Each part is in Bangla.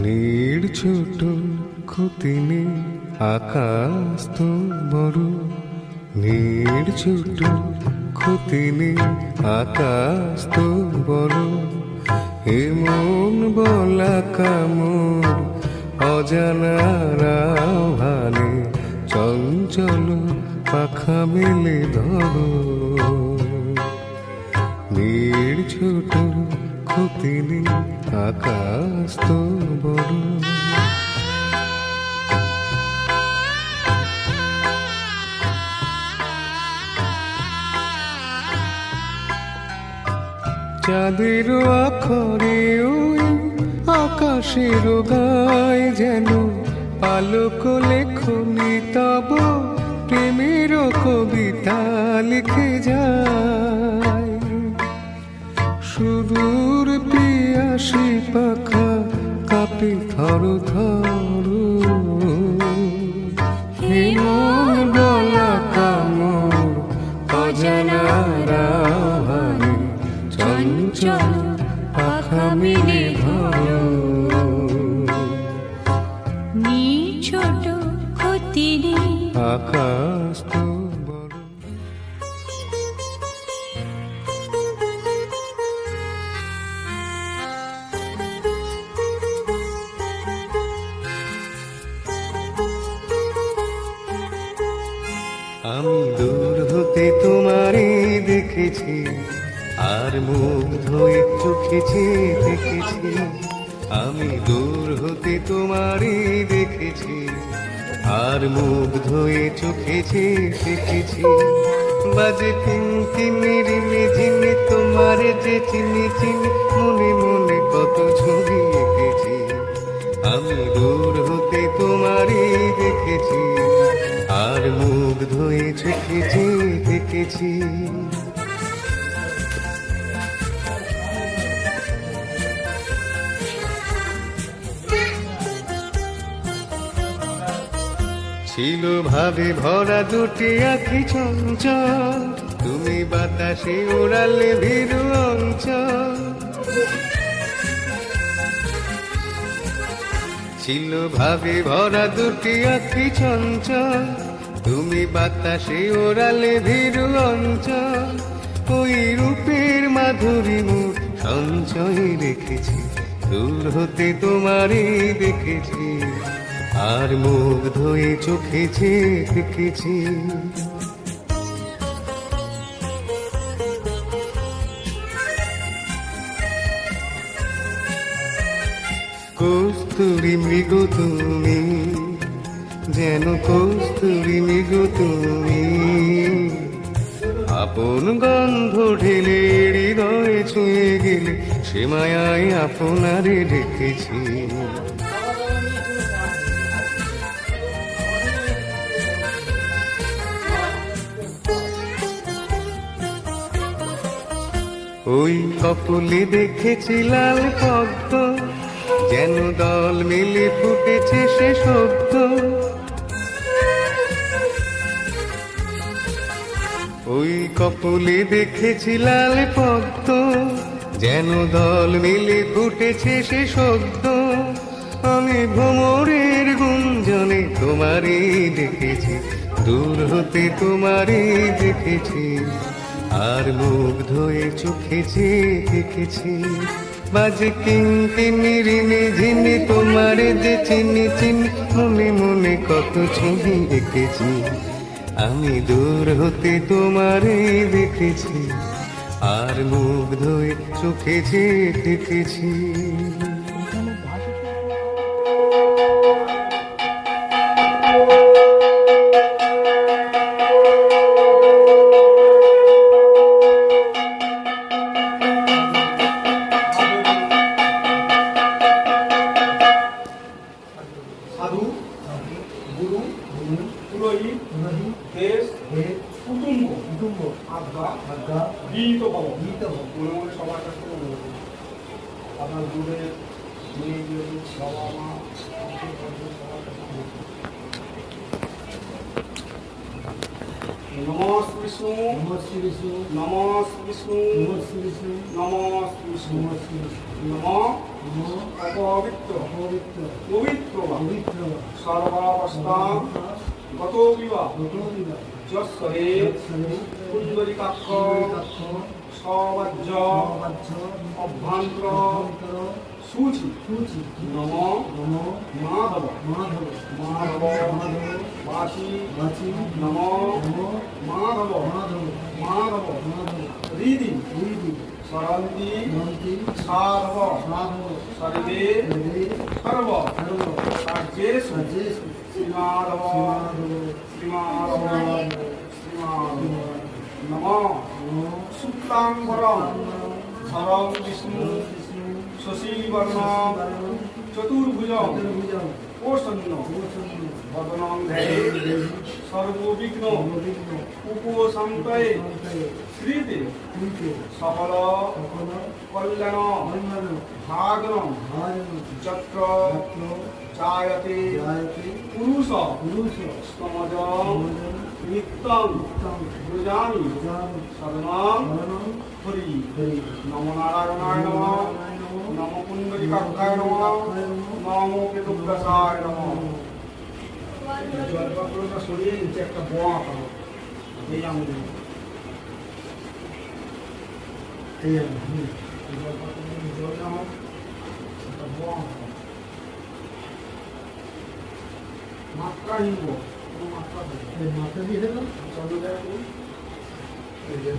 নীড় ছোট ক্ষতি নেই, আকাশ তো বড়। নীড় ছোট ক্ষতি নেই, আকাশ তো বড়। এমন বলা কামড় অজানার আহ্বানে, চঞ্চল পাখা মেলে ধরো। নীড় ছোট ক্ষতি নেই, আকাশ তো বড়। চাঁদের আখরে ওই আকাশের গায়, যেন আলোক লেখনি তব প্রেমের কবিতা লিখে যায়। সুদূর পিয়াসী পাখা কাঁপে থর থর। হেমন বলা কামড় অজানার আহ্বানে, চঞ্চল পাখা মেলে ধরো। নীড় ছোট ক্ষতি নেই, আকাশ তো বড়। আমি দূর হতে তোমারই দেখেছি, আর মুগ্ধ হয়ে চোখে চেয়ে দেখেছি। আমি দূর হতে তোমারই দেখেছি, আর মুগ্ধ হয়ে চোখে চেয়ে দেখেছি। বাজে কিনকিনির ঝিনি তোমার যে চিনি চিনি, মনে মনে কত ছবি এঁকেছি। আমি দূর হতে তোমারই দেখেছি, আর মুগ্ধ হয়ে চোখে চেয়ে দেখেছি। ছিল ভাবে ভরা দুটি আখি চঞ্চল, তুমি বাতাসে ওড়ালে ভীরু অঞ্চল। ছিল ভাবে ভরা দুটি আখি চঞ্চল, তুমি বাতাসে ওড়ালে ভীরু অঞ্চল। ওই রূপের মাধুরী মুখ সঞ্চয় রেখেছি, দূর হতে তোমারই দেখেছি, আর মুগ্ধ হয়ে চোখে চেয়ে দেখেছি। কস্তুরী মৃগ তুমি, যেন কস্তুরী মৃগ তুমি। আপন গন্ধ ঢেলে হৃদয়ে ছুঁয়ে গেলে, সে মায়ায় আপনারে ডেকেছি। ওই কপলে দেখেছি লাল পদ্ম, যেন দল মিলে ফুটেছে সে শব্দ। ওই কপলে দেখেছি লাল পদ্ম, যেন দল মিলে ফুটেছে সে শব্দ। আমি ভ্রমরের গুঞ্জনে তোমারই দেখেছি, দূর হতে তোমারই দেখেছি, আর মুগ্ধ হয়ে চোখে চেয়ে দেখেছি। বাজে কিনকিনির ঝিনি তোমার যে চিনি চিনি, মনে মনে কত ছবি এঁকেছি। আমি দূর হতে তোমারই দেখেছি, আর মুগ্ধ হয়ে চোখে চেয়ে দেখেছি। সাধু, গুরু, পুরোহিত, দেশ, কুটুম্ব, আজ্ঞা, গীত ভব। মনে মনে সবার কাছে আপনার গুরুদেব, বাবা মা, নমঃ বিষ্ণু, নমঃ বিষ্ণু, নমঃ বিষ্ণু, নমঃ বিষ্ণু, নমঃ বিষ্ণু, নমঃ অপবিত্র পবিত্র বা সর্বাবস্থাং গতো বিবাহ যশ্বরে কুণ্ডলিকাক্ষ সবাজ্য অভ্যন্তর সূচি নম মাধব মাধব বাসি নম মাধব মাধব হৃদি সরন্তি সাধব সর্বে সর্ব কার্যেষু শ্রীমাধব শ্রীমাধব শ্রীমাধব নম শুক্লাম্বরম ধরম বিষ্ণু শশীবর্ণম চতুর্ভুজম প্রসন্ন বদনং ধ্যায়ে সর্ববিঘ্ন উপশান্তয়ে শ্রীতে সকল কল্যাণ ভাগ্ন যত্র জায়তে পুরুষ স্তমজ নিত্যং ব্রজামি সদনং হরি নমো নারায়ণায় নমঃ নমো পুণ্ডরিকাক্ষায় নমঃ নমো কেতুগ্রসায় নমঃ। জলপাত্রটা সরিয়ে নিচে একটা বোয়া আঁকানো এই আঙুলে জলপাত্র জল নাও একটা বোয়া আঁকানো মাত্রা নিব কোনো মাত্রা দেবে মাত্রা দিয়ে দেবেন চন্দ্র দেখা করুন এই যে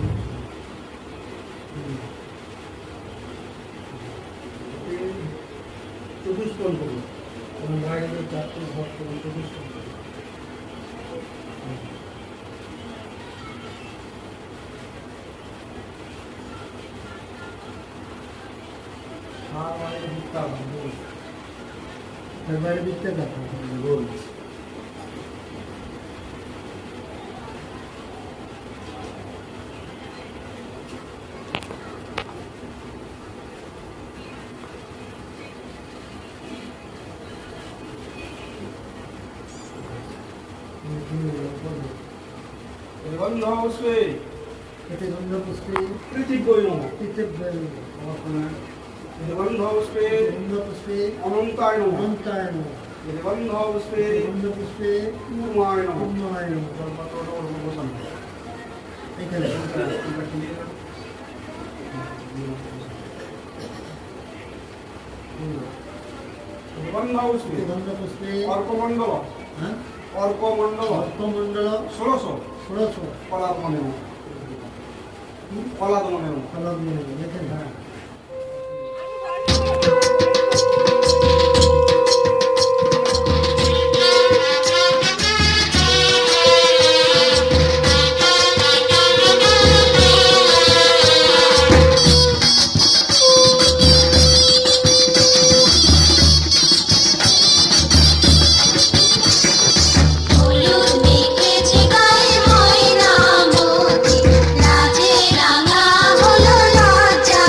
চতুষ্কোণ করুন এবং বাইরে চারটে ঘর করুন চতুষ্কোণ করুন আর বাইরে দিকটা গোল বাইরে দিকটা দেখা গোল গন্ধপুষ্পে এতে গন্ধপুষ্পে কৃতিজ্ঞই নমঃ গন্ধপুষ্পে অনন্তায় নমঃ গন্ধপুষ্পে পূর্ণায় নমঃ জলপাত্রটা ওর উপর বসানো এখানে গন্ধপুষ্পে অর্কমণ্ডল অর্কমণ্ডল 1600 কলাদমনে দেখেন হ্যাঁ হলুদ মেখেছে গায়ে ময়না মোতি লাজে রাঙা হলো লজ্জা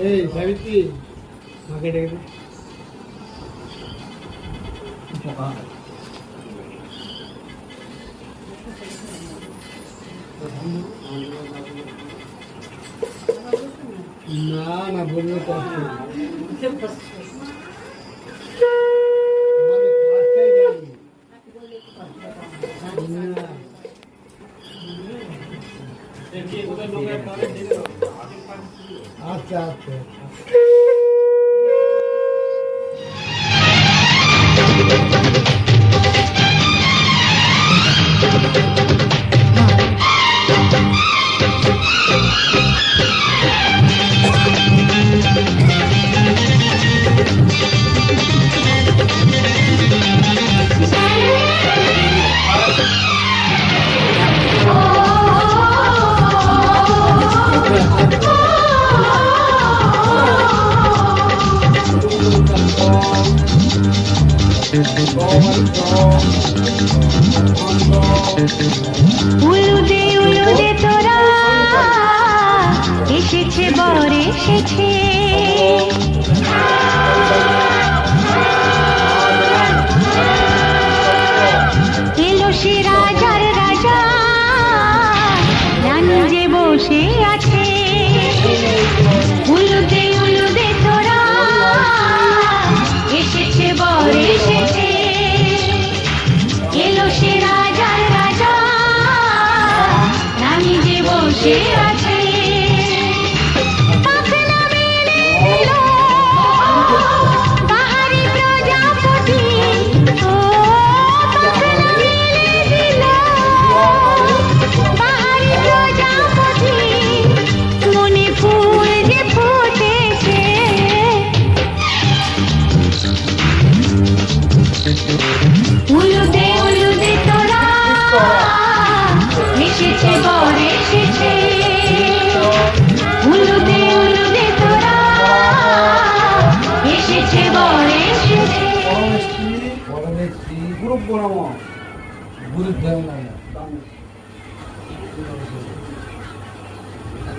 এই সাবিত্রী মাকে ডেকে দে। না না বলবে কষ্ট আমাদের কাজটাই জানি না। আচ্ছা আচ্ছা উলুদে তোরা এসেছে বর এসেছে এলো সে রাজার রাজা রানী যে বসে আছে উলুদে তোরা এসেছে বর এসেছে এলো সে রাজার রাজা রানী যে বসে আছে পাখনা মেলে এলো বাহারি প্রজাপতি ও পাখনা মেলে দিল বাহারি প্রজাপতি মনে ফুল যে ফুটেছে উলুদে তোরা এসেছে বর এসেছে উলুদে তোরা এসেছে বর এসেছে গুরু নম গুরুদেব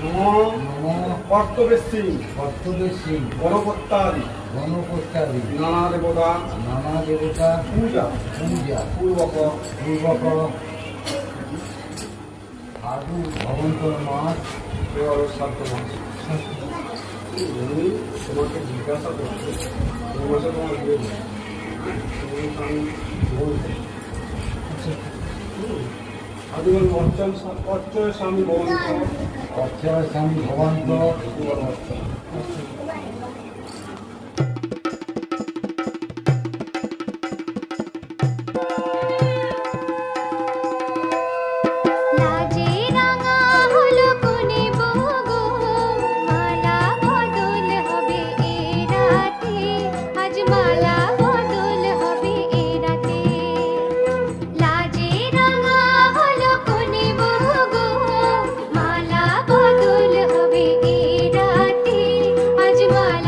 নম কর্তব্যশ্রী কর্তব্যশ্রী গণপত্যাদি গণপত্যাদি নানা দেবতা নানা দেবতা পূজা পূজা পূর্বক পূর্বক সাধু ভবন্তর মাস শ্রাদ্ধ মাস তোমাকে জিজ্ঞাসা করছে এই মাসে তোমার বিয়ে নেই। আমি বলবো আদিবান অর্চয় স্বামী ভবন্ত অক্ষয় স্বামী ভবন্ত লাজে রাঙা হলো কোনে বগো মালা বদল হবে এ রাতে আজ মালা বদল হবে এ রাতে লাজে রাঙা হলো কোনে বগো মালা বদল হবে এ রাতে আজ মালা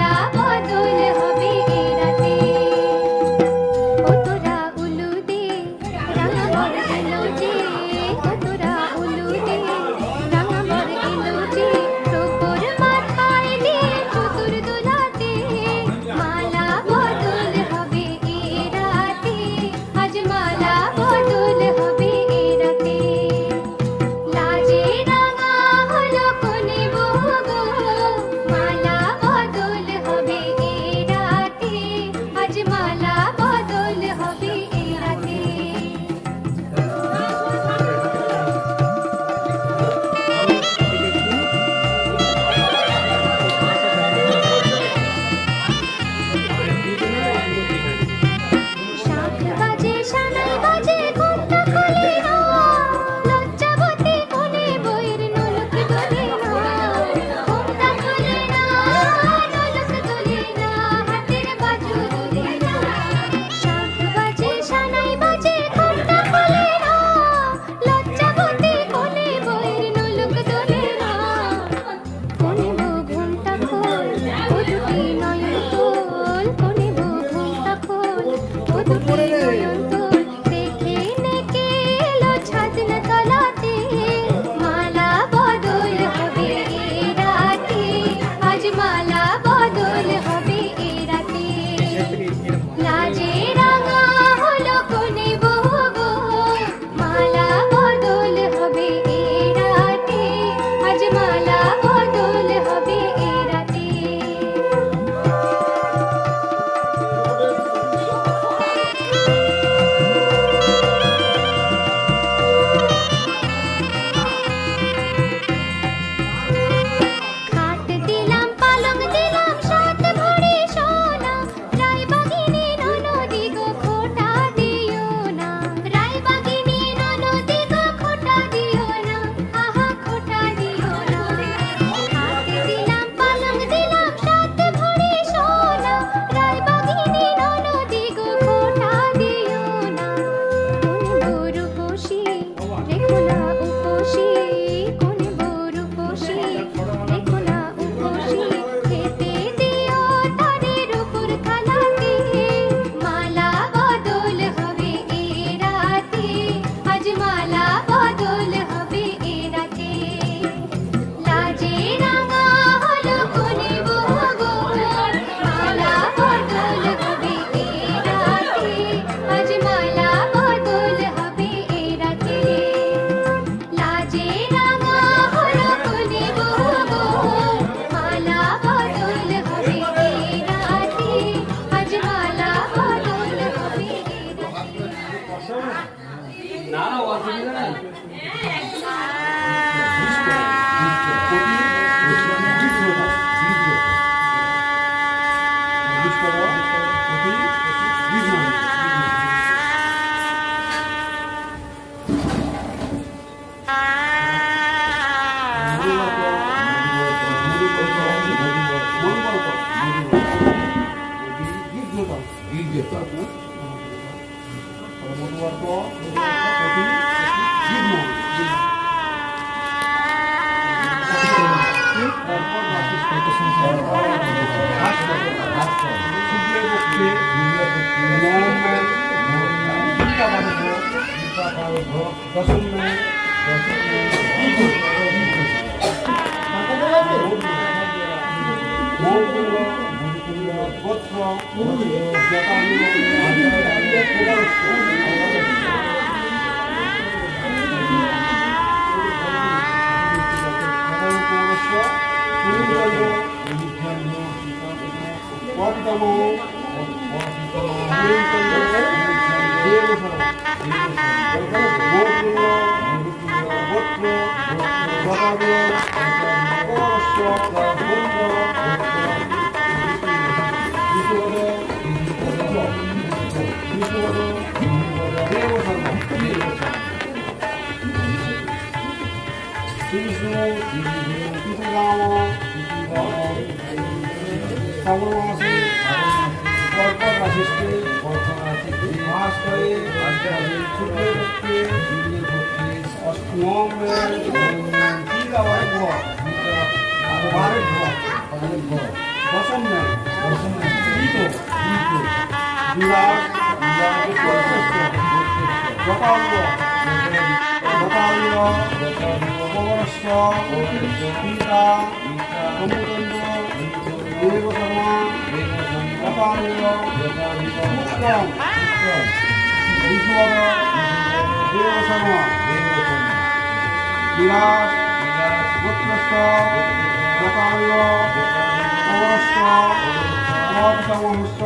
পবরস্ব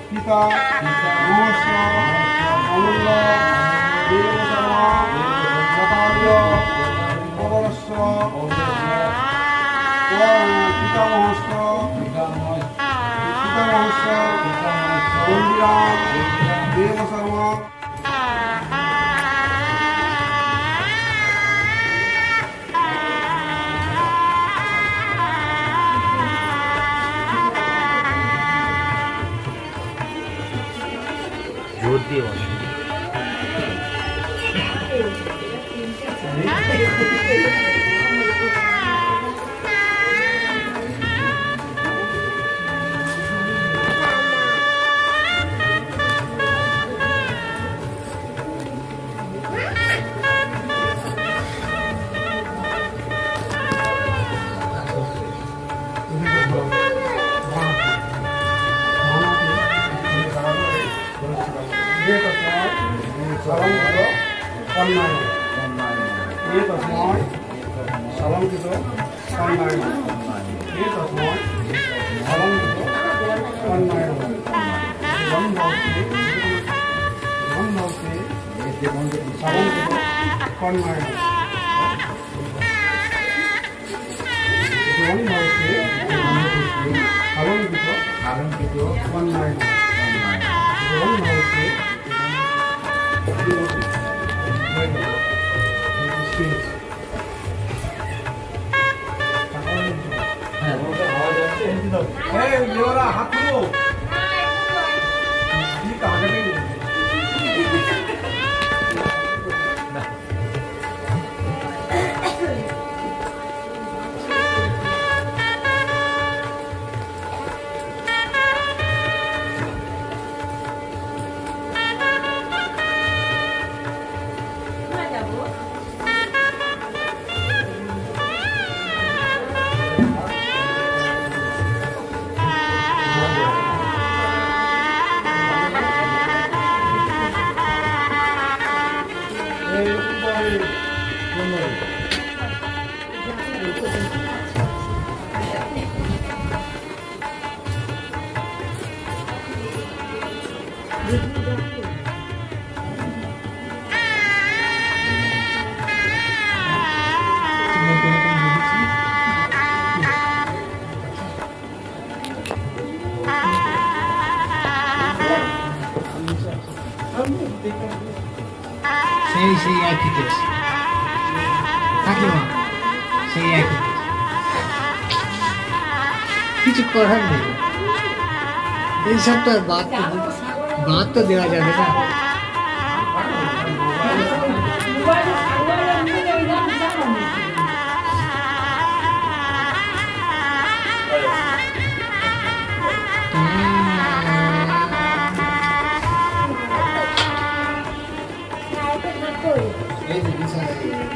পিতা মহস্য অমূল্য পবরস্ব পিতামহস্য বন্দিরাম দেব শর্মা জোর দিয়ে বলো। হাত তুলো ঠিক আগে সেই একই কেস কাকিমা, সেই একই কেস, কিছু করার নেই। এইসব তো আর বাদ তো দেওয়া যাবে না।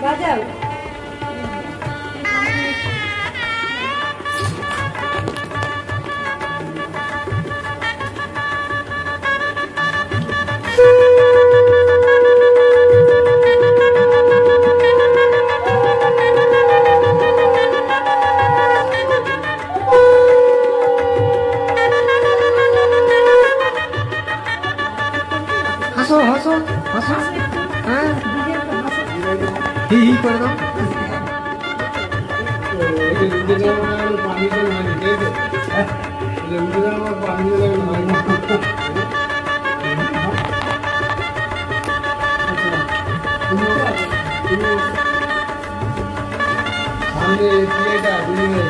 বাজাও ইন্দিরা আমার পারমিশন হয়নি তাই তো ইন্দিরা আমার পারমিশন হয়নি সামনে প্লেটা বুঝলে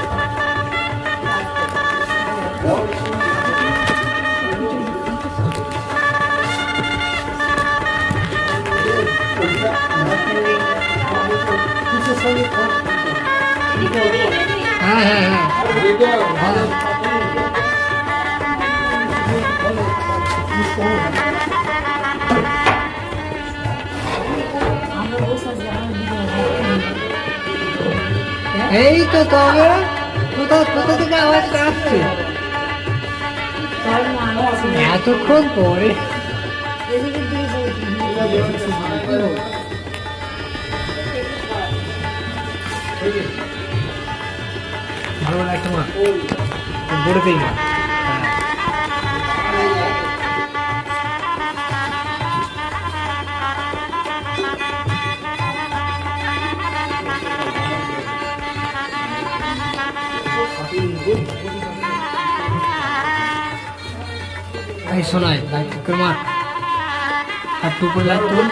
হ্যাঁ হ্যাঁ হ্যাঁ এই তো তবে কোথা থেকে আওয়াজটা আসছে এতক্ষণ পরে ভালো লাগছে মা বড়তেই না এই শোনায় লাইট করে মার আর টু করে লাইট তুল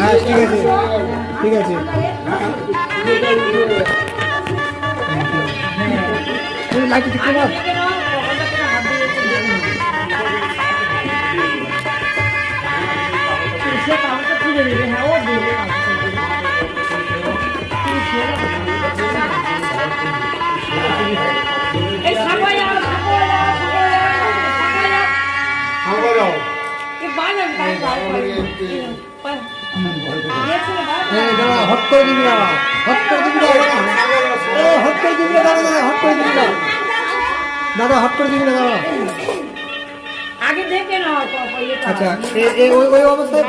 হ্যাঁ ঠিক আছে লাইট ঠিক করে হট করে দিবি না হট করে দিবি না হট করে দিবি না দাদা হট করে দিবি না দাদা হট করে দিবি না দাদা আগে দেখে নাও আচ্ছা ওই অবস্থায়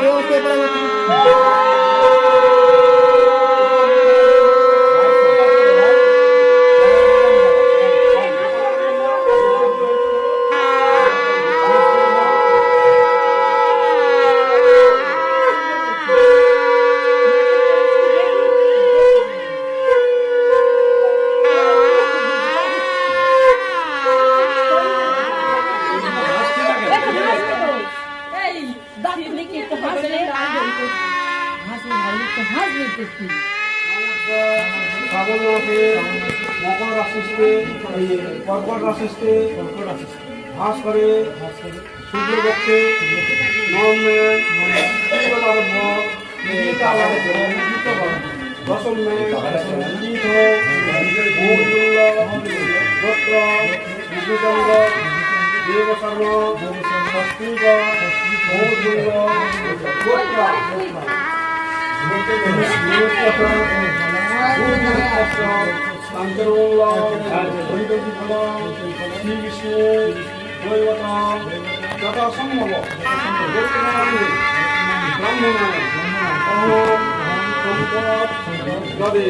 শ্রাবণ মাসে মকর রাশিতে কর্কট রাশিতে ভাস করে সূর্যপক্ষে নবমে দশম মে গোত্র বিষ্ণুচন্দ্র দেবশর্ম ষষ্ঠীক গোত্র শ্রী বিষ্ণু দৈবত যথা সম্ভব দক্ষিণামণি ব্রাহ্মণায় ওম সম্পদ দদে।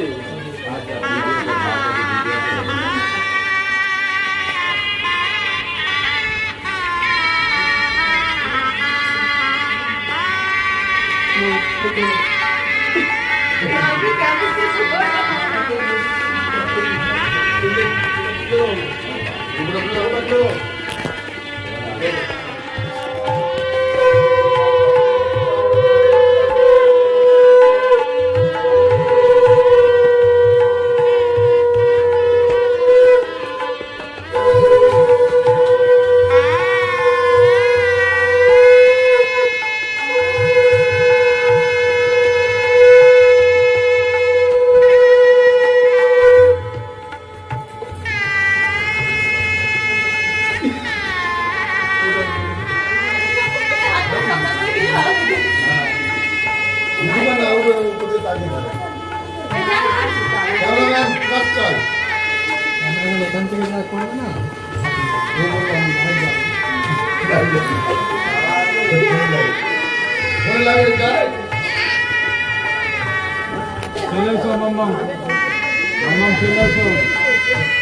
এখান থেকে যা করবে না চলে এসো মাম্মাম, মাম্মাম চলে এসো।